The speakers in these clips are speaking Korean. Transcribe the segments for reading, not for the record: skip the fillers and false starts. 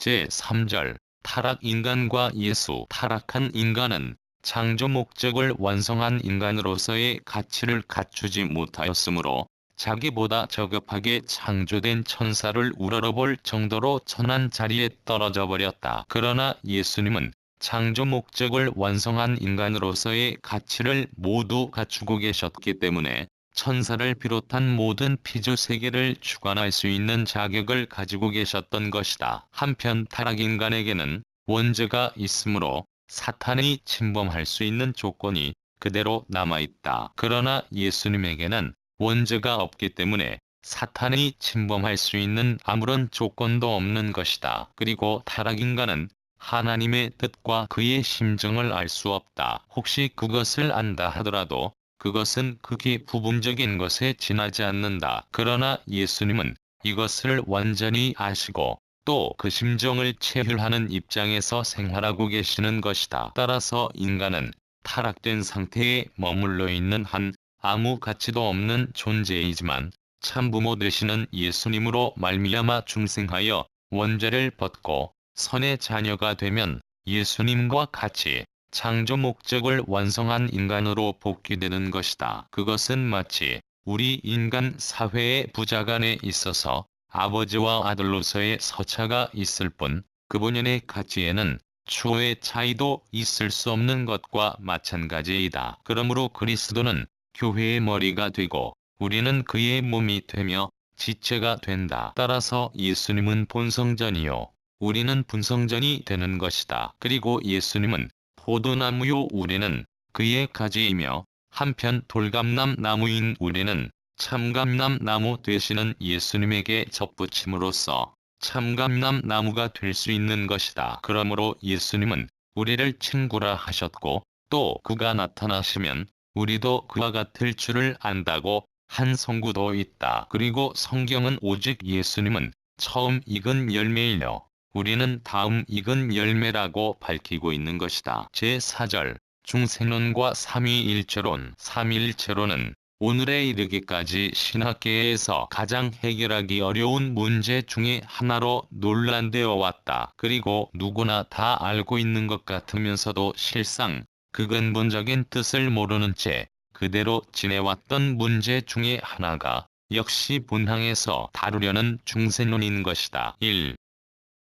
제3절 타락인간과 예수. 타락한 인간은 창조 목적을 완성한 인간으로서의 가치를 갖추지 못하였으므로 자기보다 저급하게 창조된 천사를 우러러볼 정도로 천한 자리에 떨어져 버렸다. 그러나 예수님은 창조 목적을 완성한 인간으로서의 가치를 모두 갖추고 계셨기 때문에 천사를 비롯한 모든 피조 세계를 주관할 수 있는 자격을 가지고 계셨던 것이다. 한편 타락인간에게는 원죄가 있으므로 사탄이 침범할 수 있는 조건이 그대로 남아있다. 그러나 예수님에게는 원죄가 없기 때문에 사탄이 침범할 수 있는 아무런 조건도 없는 것이다. 그리고 타락인간은 하나님의 뜻과 그의 심정을 알 수 없다. 혹시 그것을 안다 하더라도 그것은 극히 부분적인 것에 지나지 않는다. 그러나 예수님은 이것을 완전히 아시고 또 그 심정을 체휼하는 입장에서 생활하고 계시는 것이다. 따라서 인간은 타락된 상태에 머물러 있는 한 아무 가치도 없는 존재이지만 참부모 되시는 예수님으로 말미암아 중생하여 원죄를 벗고 선의 자녀가 되면 예수님과 같이 창조 목적을 완성한 인간으로 복귀되는 것이다. 그것은 마치 우리 인간 사회의 부자간에 있어서 아버지와 아들로서의 서차가 있을 뿐 그 본연의 가치에는 추호의 차이도 있을 수 없는 것과 마찬가지이다. 그러므로 그리스도는 교회의 머리가 되고 우리는 그의 몸이 되며 지체가 된다. 따라서 예수님은 본성전이요 우리는 분성전이 되는 것이다. 그리고 예수님은 포도나무요 우리는 그의 가지이며 한편 돌감람 나무인 우리는 참감람 나무 되시는 예수님에게 접붙임으로써 참감람 나무가 될 수 있는 것이다. 그러므로 예수님은 우리를 친구라 하셨고 또 그가 나타나시면 우리도 그와 같을 줄을 안다고 한 성구도 있다. 그리고 성경은 오직 예수님은 처음 익은 열매이며 우리는 다음 익은 열매라고 밝히고 있는 것이다. 제4절 중생론과 삼위일체론. 삼위일체론은 오늘에 이르기까지 신학계에서 가장 해결하기 어려운 문제 중의 하나로 논란되어 왔다. 그리고 누구나 다 알고 있는 것 같으면서도 실상 그 근본적인 뜻을 모르는 채 그대로 지내왔던 문제 중의 하나가 역시 본항에서 다루려는 중생론인 것이다. 1.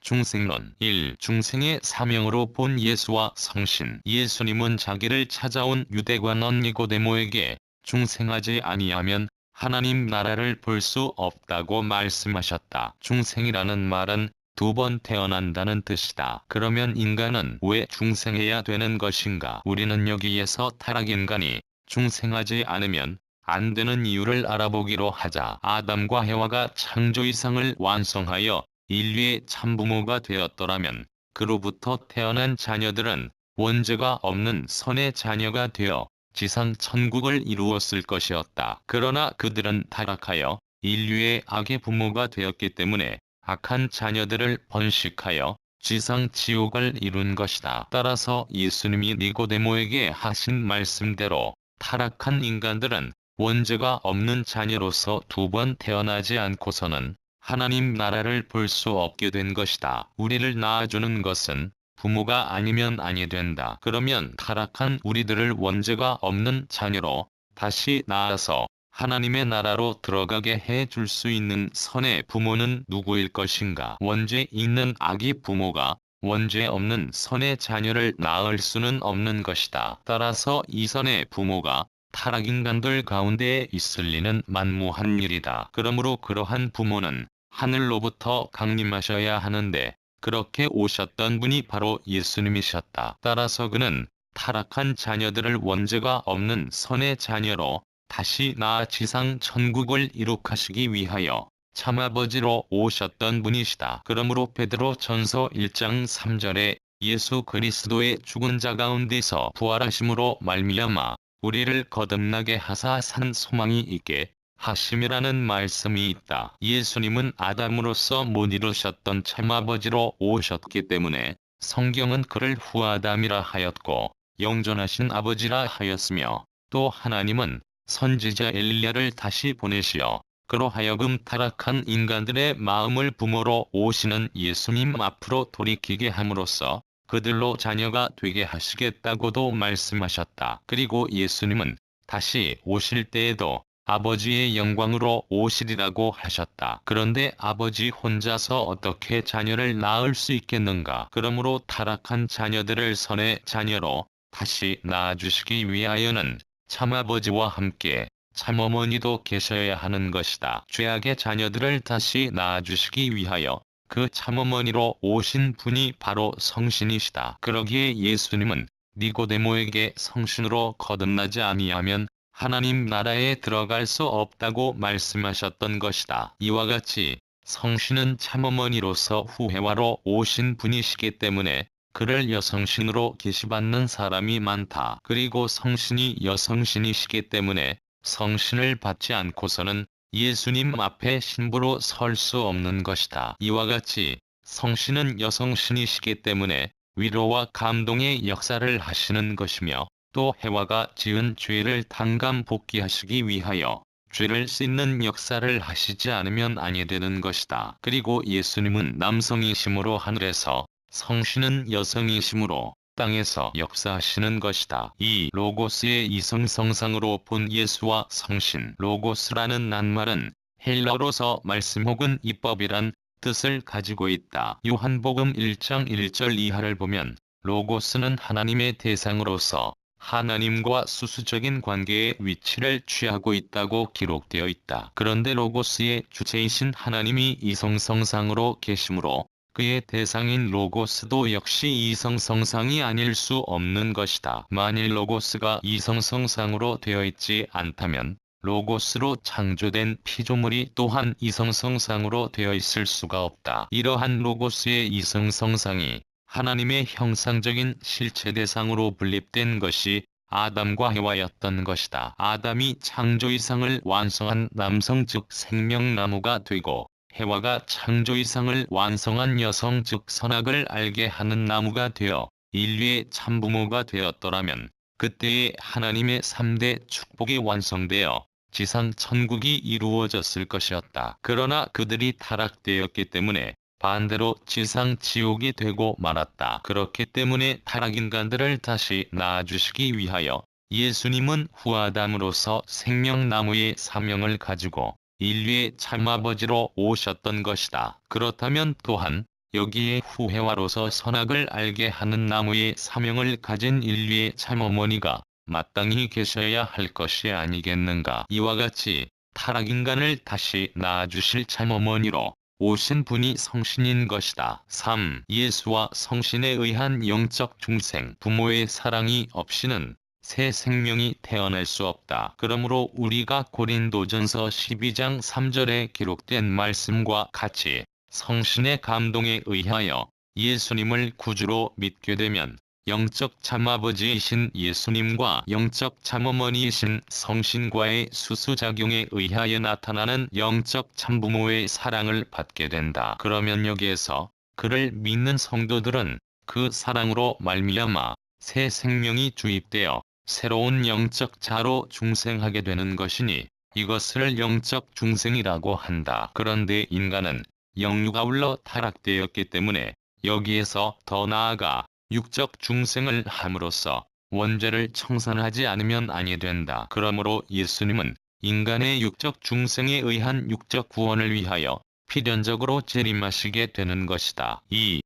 중생론 1. 중생의 사명으로 본 예수와 성신. 예수님은 자기를 찾아온 유대관원 니고데모에게 중생하지 아니하면 하나님 나라를 볼 수 없다고 말씀하셨다. 중생이라는 말은 두 번 태어난다는 뜻이다. 그러면 인간은 왜 중생해야 되는 것인가? 우리는 여기에서 타락인간이 중생하지 않으면 안 되는 이유를 알아보기로 하자. 아담과 해와가 창조 이상을 완성하여 인류의 참부모가 되었더라면 그로부터 태어난 자녀들은 원죄가 없는 선의 자녀가 되어 지상 천국을 이루었을 것이었다. 그러나 그들은 타락하여 인류의 악의 부모가 되었기 때문에 악한 자녀들을 번식하여 지상 지옥을 이룬 것이다. 따라서 예수님이 니고데모에게 하신 말씀대로 타락한 인간들은 원죄가 없는 자녀로서 두 번 태어나지 않고서는 하나님 나라를 볼 수 없게 된 것이다. 우리를 낳아주는 것은 부모가 아니면 아니 된다. 그러면 타락한 우리들을 원죄가 없는 자녀로 다시 낳아서 하나님의 나라로 들어가게 해 줄 수 있는 선의 부모는 누구일 것인가? 원죄 있는 악의 부모가 원죄 없는 선의 자녀를 낳을 수는 없는 것이다. 따라서 이 선의 부모가 타락인간들 가운데에 있을 리는 만무한 일이다. 그러므로 그러한 부모는 하늘로부터 강림하셔야 하는데 그렇게 오셨던 분이 바로 예수님이셨다. 따라서 그는 타락한 자녀들을 원죄가 없는 선의 자녀로 다시 낳아 지상 천국을 이룩하시기 위하여 참아버지로 오셨던 분이시다. 그러므로 베드로 전서 1장 3절에 예수 그리스도의 죽은 자 가운데서 부활하심으로 말미암아 우리를 거듭나게 하사 산 소망이 있게 하심이라는 말씀이 있다. 예수님은 아담으로서 못 이루셨던 참아버지로 오셨기 때문에 성경은 그를 후아담이라 하였고 영존하신 아버지라 하였으며 또 하나님은 선지자 엘리야를 다시 보내시어 그로 하여금 타락한 인간들의 마음을 부모로 오시는 예수님 앞으로 돌이키게 함으로써 그들로 자녀가 되게 하시겠다고도 말씀하셨다. 그리고 예수님은 다시 오실 때에도 아버지의 영광으로 오시리라고 하셨다. 그런데 아버지 혼자서 어떻게 자녀를 낳을 수 있겠는가? 그러므로 타락한 자녀들을 선의 자녀로 다시 낳아주시기 위하여는 참아버지와 함께 참어머니도 계셔야 하는 것이다. 죄악의 자녀들을 다시 낳아주시기 위하여 그 참어머니로 오신 분이 바로 성신이시다. 그러기에 예수님은 니고데모에게 성신으로 거듭나지 아니하면 하나님 나라에 들어갈 수 없다고 말씀하셨던 것이다. 이와 같이 성신은 참어머니로서 후회와로 오신 분이시기 때문에 그를 여성신으로 계시받는 사람이 많다. 그리고 성신이 여성신이시기 때문에 성신을 받지 않고서는 예수님 앞에 신부로 설 수 없는 것이다. 이와 같이 성신은 여성신이시기 때문에 위로와 감동의 역사를 하시는 것이며 또 해와가 지은 죄를 단감 복귀하시기 위하여 죄를 씻는 역사를 하시지 않으면 아니 되는 것이다. 그리고 예수님은 남성이심으로 하늘에서, 성신은 여성이심으로 땅에서 역사하시는 것이다. 이 로고스의 이성성상으로 본 예수와 성신, 로고스라는 낱말은 헬라어로서 말씀 혹은 입법이란 뜻을 가지고 있다. 요한복음 1장 1절 이하를 보면 로고스는 하나님의 대상으로서 하나님과 수수적인 관계의 위치를 취하고 있다고 기록되어 있다. 그런데 로고스의 주체이신 하나님이 이성성상으로 계시므로 그의 대상인 로고스도 역시 이성성상이 아닐 수 없는 것이다. 만일 로고스가 이성성상으로 되어 있지 않다면 로고스로 창조된 피조물이 또한 이성성상으로 되어 있을 수가 없다. 이러한 로고스의 이성성상이 하나님의 형상적인 실체 대상으로 분립된 것이 아담과 해와였던 것이다. 아담이 창조 이상을 완성한 남성 즉 생명나무가 되고 해와가 창조 이상을 완성한 여성 즉 선악을 알게 하는 나무가 되어 인류의 참부모가 되었더라면 그때의 하나님의 3대 축복이 완성되어 지상 천국이 이루어졌을 것이었다. 그러나 그들이 타락되었기 때문에 반대로 지상 지옥이 되고 말았다. 그렇기 때문에 타락인간들을 다시 낳아주시기 위하여 예수님은 후아담으로서 생명나무의 사명을 가지고 인류의 참아버지로 오셨던 것이다. 그렇다면 또한 여기에 후해와로서 선악을 알게 하는 나무의 사명을 가진 인류의 참어머니가 마땅히 계셔야 할 것이 아니겠는가. 이와 같이 타락인간을 다시 낳아주실 참어머니로 오신 분이 성신인 것이다. 3. 예수와 성신에 의한 영적 중생. 부모의 사랑이 없이는 새 생명이 태어날 수 없다. 그러므로 우리가 고린도전서 12장 3절에 기록된 말씀과 같이 성신의 감동에 의하여 예수님을 구주로 믿게 되면 영적 참아버지이신 예수님과 영적 참어머니이신 성신과의 수수작용에 의하여 나타나는 영적 참부모의 사랑을 받게 된다. 그러면 여기에서 그를 믿는 성도들은 그 사랑으로 말미암아 새 생명이 주입되어 새로운 영적 자로 중생하게 되는 것이니 이것을 영적 중생이라고 한다. 그런데 인간은 영유가 울러 타락되었기 때문에 여기에서 더 나아가 육적 중생을 함으로써 원죄를 청산하지 않으면 아니 된다. 그러므로 예수님은 인간의 육적 중생에 의한 육적 구원을 위하여 필연적으로 재림하시게 되는 것이다. 2.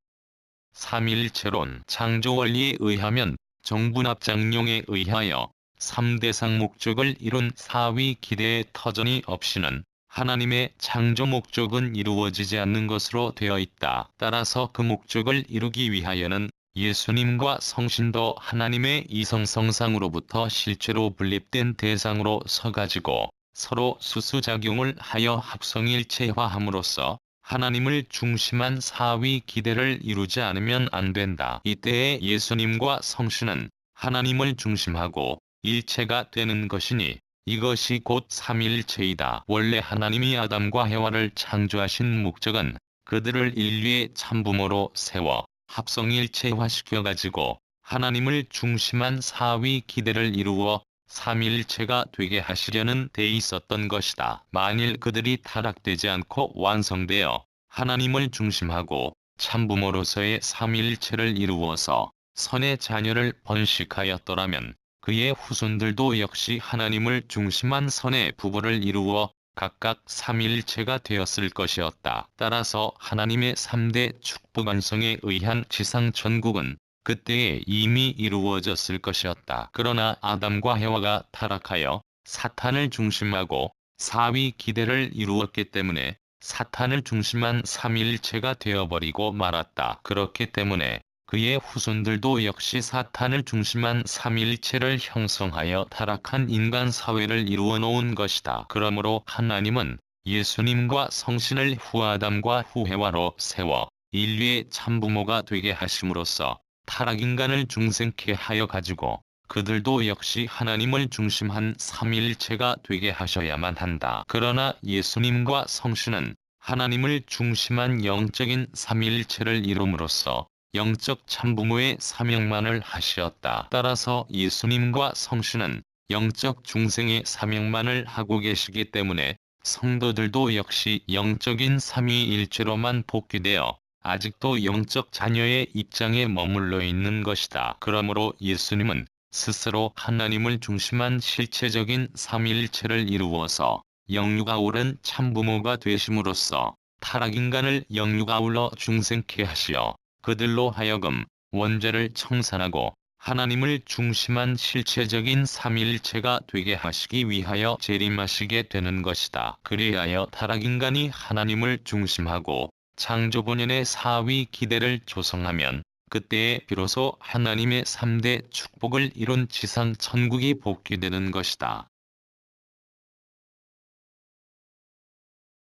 삼위일체론. 창조원리에 의하면 정분합장용에 의하여 3대상 목적을 이룬 사위 기대의 터전이 없이는 하나님의 창조 목적은 이루어지지 않는 것으로 되어 있다. 따라서 그 목적을 이루기 위하여는 예수님과 성신도 하나님의 이성성상으로부터 실제로 분립된 대상으로 서가지고 서로 수수작용을 하여 합성일체화함으로써 하나님을 중심한 사위 기대를 이루지 않으면 안 된다. 이때에 예수님과 성신은 하나님을 중심하고 일체가 되는 것이니 이것이 곧 삼위일체이다. 원래 하나님이 아담과 해와를 창조하신 목적은 그들을 인류의 참부모로 세워 합성일체화시켜가지고 하나님을 중심한 사위 기대를 이루어 삼위일체가 되게 하시려는 데 있었던 것이다. 만일 그들이 타락되지 않고 완성되어 하나님을 중심하고 참부모로서의 삼위일체를 이루어서 선의 자녀를 번식하였더라면 그의 후손들도 역시 하나님을 중심한 선의 부부를 이루어 각각 삼위일체가 되었을 것이었다. 따라서 하나님의 3대 축복 완성에 의한 지상 천국은 그때에 이미 이루어졌을 것이었다. 그러나 아담과 해와가 타락하여 사탄을 중심하고 사위 기대를 이루었기 때문에 사탄을 중심한 삼위일체가 되어버리고 말았다. 그렇기 때문에 그의 후손들도 역시 사탄을 중심한 삼위일체를 형성하여 타락한 인간 사회를 이루어 놓은 것이다. 그러므로 하나님은 예수님과 성신을 후아담과 후해와로 세워 인류의 참부모가 되게 하심으로써 타락인간을 중생케 하여 가지고 그들도 역시 하나님을 중심한 삼위일체가 되게 하셔야만 한다. 그러나 예수님과 성신은 하나님을 중심한 영적인 삼위일체를 이룸으로써 영적 참부모의 사명만을 하시었다. 따라서 예수님과 성신은 영적 중생의 사명만을 하고 계시기 때문에 성도들도 역시 영적인 삼위일체로만 복귀되어 아직도 영적 자녀의 입장에 머물러 있는 것이다. 그러므로 예수님은 스스로 하나님을 중심한 실체적인 삼위일체를 이루어서 영유가 옳은 참부모가 되심으로써 타락인간을 영유가 옳러 중생케 하시어 그들로 하여금 원죄를 청산하고 하나님을 중심한 실체적인 삼위일체가 되게 하시기 위하여 재림하시게 되는 것이다. 그리하여 타락인간이 하나님을 중심하고 창조본연의 사위 기대를 조성하면 그때에 비로소 하나님의 3대 축복을 이룬 지상 천국이 복귀되는 것이다.